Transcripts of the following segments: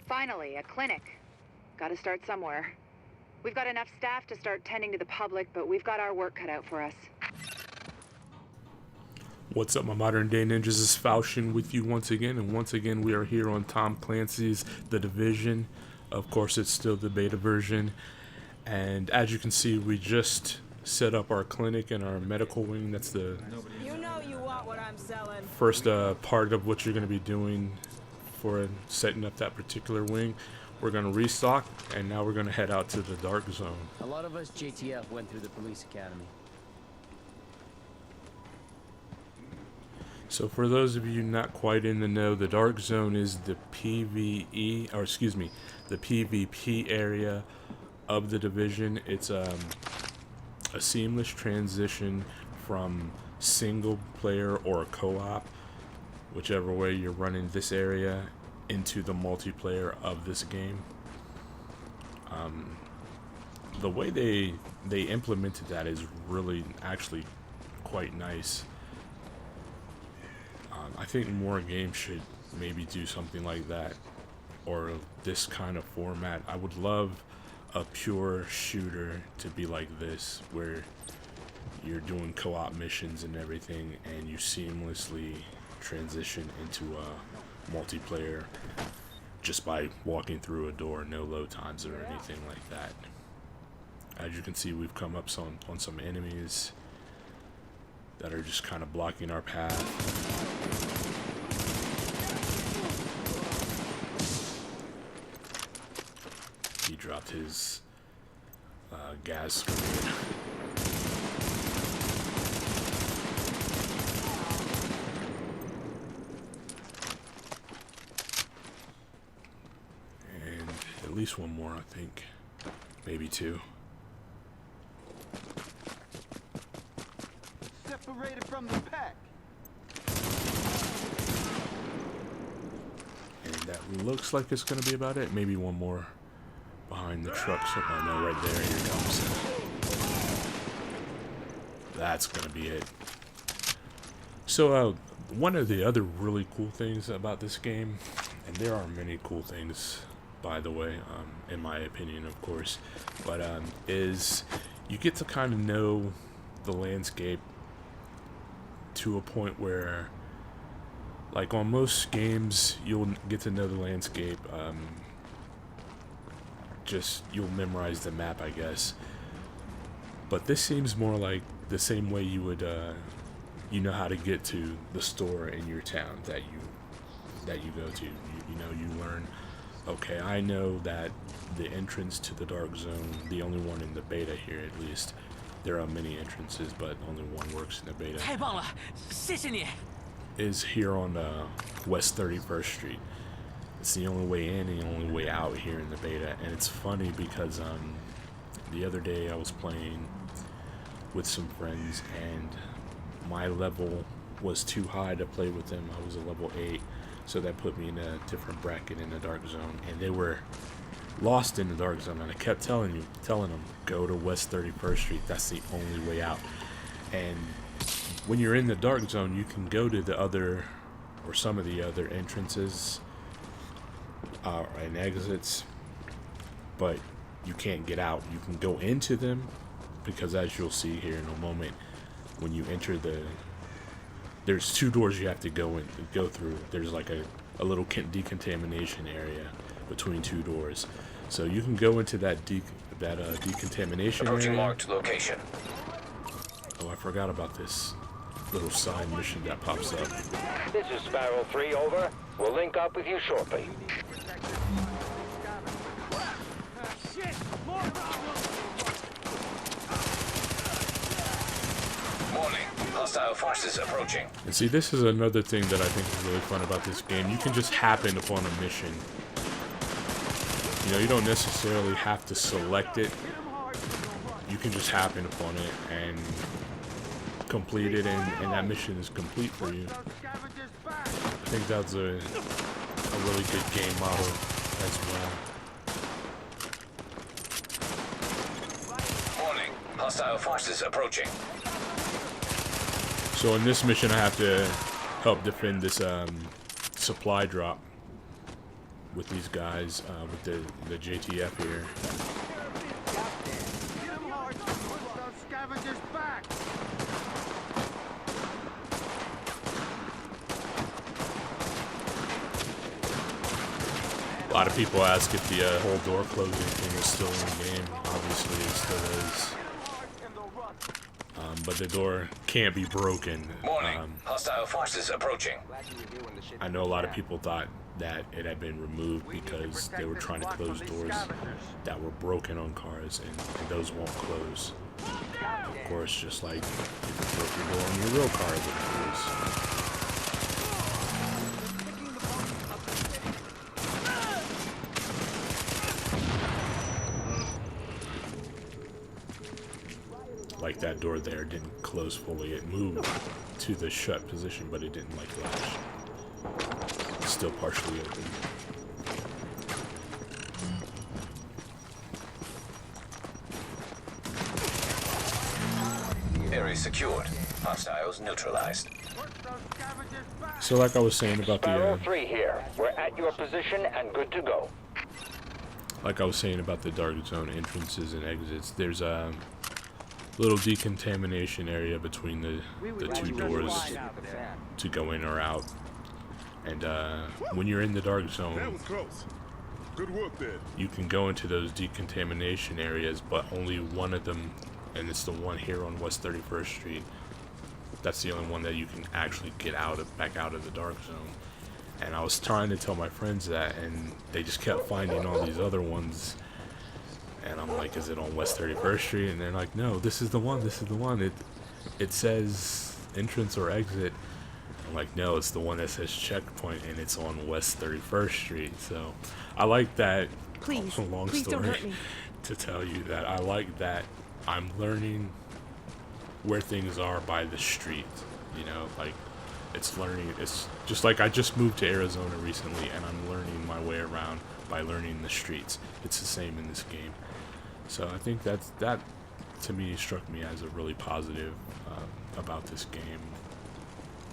Finally, a clinic. Gotta start somewhere. We've got enough staff to start tending to the public, but we've got our work cut out for us. What's up, my modern day ninjas? This is Falchion with you once again, and once again we are here on Tom Clancy's The Division. Of course, it's still the beta version, and as you can see, we just set up our clinic and our medical wing. That's the you want what I'm selling. first part of what you're going to be doing for setting up that particular wing. We're going to restock, and now we're going to head out to the dark zone. A lot of us JTF went through the police academy. So for those of you not quite in the know, the dark zone is the PvE, or excuse me, the PvP area of the Division. It's a seamless transition from single player or co-op, whichever way you're running this area, into the multiplayer of this game. The way they implemented that is really actually quite nice. I think more games should maybe do something like that, or this kind of format. I would love a pure shooter to be like this, where you're doing co-op missions and everything, and you seamlessly transition into a multiplayer just by walking through a door, no load times or anything like that. As you can see, we've come up on some enemies that are just kind of blocking our path. He dropped his gas grenade. And at least one more, I think. Maybe two. Separated from the pack. And that looks like it's going to be about it. Maybe one more behind the truck. Oh no, right there. Here it comes. That's going to be it. So, one of the other really cool things about this game, and there are many cool things, by the way, in my opinion, of course, but is you get to kind of know the landscape to a point where, like on most games, you'll get to know the landscape. Just you'll memorize the map, I guess. But this seems more like the same way you would, you know how to get to the store in your town that you go to. You know, you learn. Okay, I know that the entrance to the dark zone, the only one in the beta here at least. There are many entrances, but only one works in the beta. Is here on West 31st Street. It's the only way in and the only way out here in the beta. And it's funny because the other day I was playing with some friends and my level was too high to play with them. I was a level 8, so that put me in a different bracket in the dark zone. And they were lost in the dark zone, and I kept telling them, go to West 31st Street. That's the only way out. And when you're in the dark zone, you can go to the other, or some of the other entrances and exits, but you can't get out. You can go into them, because as you'll see here in a moment, when you enter there's two doors you have to go through. There's like a little decontamination area between two doors, so you can go into that decontamination Approaching area. marked location. Oh, I forgot about this little side mission that pops up. This is Sparrow 3, over. We'll link up with you shortly. Warning. Hostile forces approaching. And see, this is another thing that I think is really fun about this game. You can just happen upon a mission. You know, you don't necessarily have to select it. You can just happen upon it and complete it, and that mission is complete for you. I think that's a really good game model as well. Warning. Hostile forces approaching. So in this mission, I have to help defend this supply drop with these guys, with the JTF here. Get him hard. Push those scavengers back. A lot of people ask if the whole door closing thing is still in the game. Obviously, it still is. But the door can't be broken. Warning. Hostile forces approaching. I know a lot of people thought that it had been removed because they were trying to close doors that were broken on cars, and those won't close. Of course, just like if you broke your door on your real car, it would close. Like that door there didn't close fully. It moved to the shut position, but it didn't like latch. It's still partially open. Area secured. Hostiles neutralized. So like I was saying about Sparrow the 3 here. We're at your position and good to go. like I was saying about the dark zone entrances and exits, there's a little decontamination area between the two doors to go in or out. And when you're in the dark That zone, was close. Good work there. you can go into those decontamination areas, but only one of them, and it's the one here on West 31st Street. That's the only one that you can actually get back out of the dark zone. And I was trying to tell my friends that, and they just kept finding all these other ones. And I'm like, is it on West 31st Street? And they're like, no, this is the one, this is the one. It says entrance or exit. I'm like, no, it's the one that says checkpoint, and it's on West 31st Street. So I like that. Please, long please story don't hurt me. to tell you that I like that I'm learning where things are by the street. You know, like it's learning. It's just like I just moved to Arizona recently, and I'm learning my way around by learning the streets. It's the same in this game. So I think that to me struck me as a really positive about this game.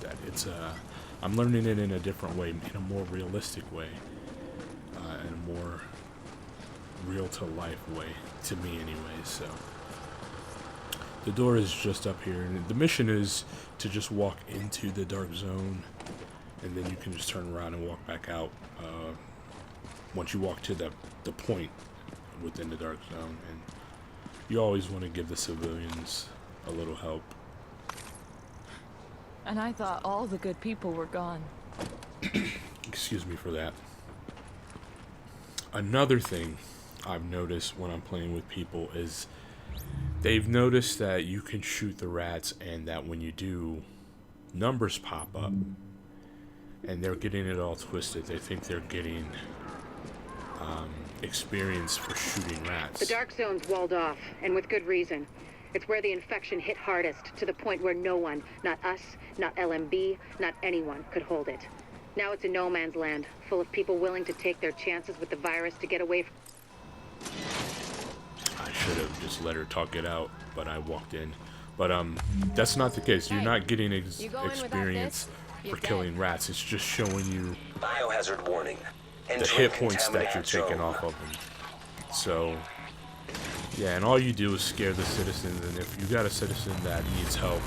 That it's I'm learning it in a different way, in a more realistic way, in a more real to life way, to me anyways. So the door is just up here, and the mission is to just walk into the dark zone, and then you can just turn around and walk back out once you walk to the point within the dark zone. And you always want to give the civilians a little help. And I thought all the good people were gone. Excuse me for that. Another thing I've noticed when I'm playing with people is they've noticed that you can shoot the rats, and that when you do, numbers pop up, and they're getting it all twisted. They think they're getting experience for shooting rats. The dark zone's walled off, and with good reason. It's where the infection hit hardest, to the point where no one, not us, not LMB, not anyone, could hold it. Now it's a no man's land, full of people willing to take their chances with the virus to get away from... I should have just let her talk it out, but I walked in. But that's not the case. You're not getting experience for killing rats. It's just showing you Biohazard warning. the hit points that you're taking off of them. So, yeah, and all you do is scare the citizens, and if you got a citizen that needs help,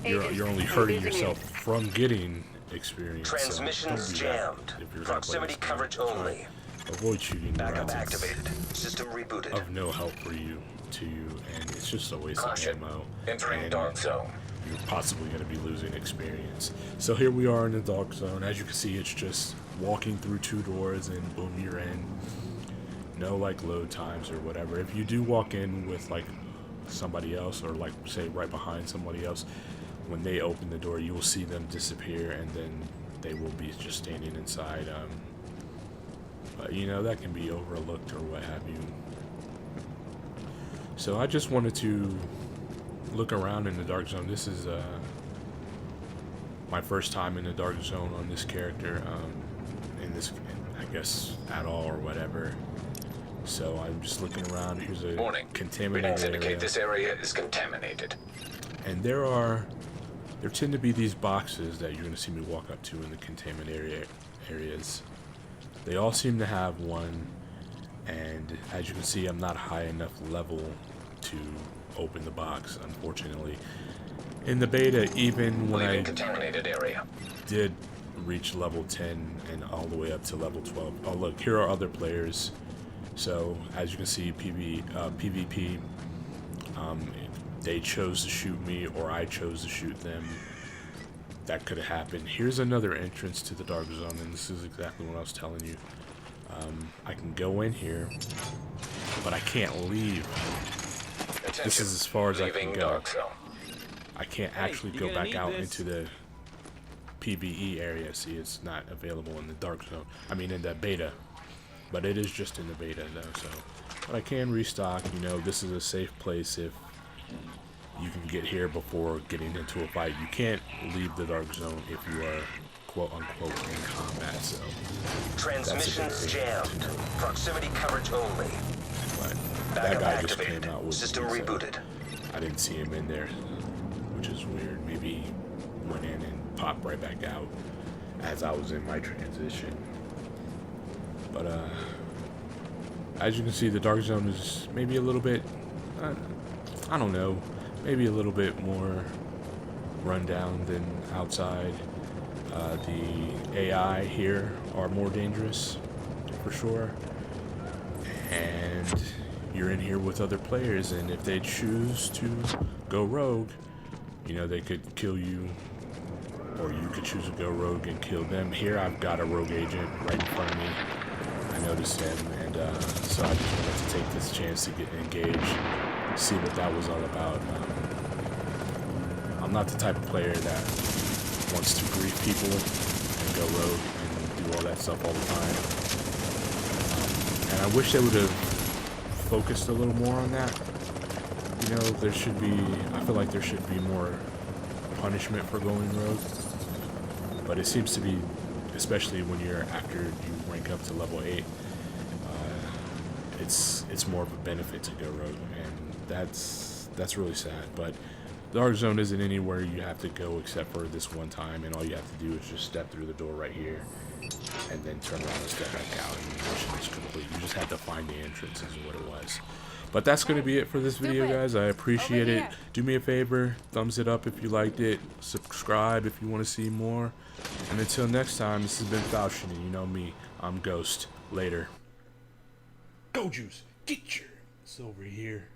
you're only hurting yourself from getting experience. Transmissions so jammed. If you're Proximity coverage only. Avoid shooting the Backup rats. It's activated. System rebooted. of no help for you, and it's just a waste Caution. of ammo. Entering and dark zone. you're possibly going to be losing experience. So here we are in the dark zone. As you can see, it's just walking through two doors, and boom, you're in. No like load times or whatever. If you do walk in with like somebody else, or like say right behind somebody else, when they open the door, you will see them disappear, and then they will be just standing inside. But you know, that can be overlooked or what have you. So I just wanted to look around in the dark zone. This is my first time in the dark zone on this character, in this, I guess, at all or whatever. So I'm just looking around. Here's a Warning. contaminated Readings indicate area. this area is contaminated. And there tend to be these boxes that you're going to see me walk up to in the contaminated areas. They all seem to have one, and as you can see, I'm not high enough level to open the box, unfortunately. In the beta, even when I contaminated area. did reach level 10 and all the way up to level 12. Oh look, here are other players. So as you can see, PvP, they chose to shoot me or I chose to shoot them. That could have happened. Here's another entrance to the Dark Zone, and this is exactly what I was telling you. I can go in here, but I can't leave. Attention. This is as far as I can go. Dark Zone. I can't actually go back out into the PvE area. See, it's not available in the Dark Zone. I mean, in the beta. But it is just in the beta, though, so. But I can restock. You know, this is a safe place if you can get here before getting into a fight. You can't leave the Dark Zone if you are, quote-unquote, in combat, so. Transmissions jammed. Proximity coverage only. But that guy just activated. came out with System me, so rebooted. I didn't see him in there, which is weird. Maybe he went in and popped right back out as I was in my transition. But as you can see, the Dark Zone is maybe a little bit, I don't know, maybe a little bit more rundown than outside. The AI here are more dangerous, for sure. And you're in here with other players, and if they choose to go rogue, you know, they could kill you, or you could choose to go rogue and kill them. Here I've got a rogue agent right in front of me. I noticed him, and so I just wanted to take this chance to get engaged, see what that was all about. I'm not the type of player that wants to grief people and go rogue and do all that stuff all the time. And I wish they would have focused a little more on that. You know, there should be, I feel like there should be more punishment for going rogue. But it seems to be, especially when you're after you rank up to level 8, it's more of a benefit to go rogue, and that's really sad. But the Dark Zone isn't anywhere you have to go except for this one time, and all you have to do is just step through the door right here, and then turn around and step back out, and the mission is complete. You just have to find the entrance is what it was. But that's going to be it for this video, guys. I appreciate it. Do me a favor, thumbs it up if you liked it, subscribe if you want to see more, and until next time, this has been Falchion, and you know me, I'm Ghost. Later. Go Juice, get your... It's over here.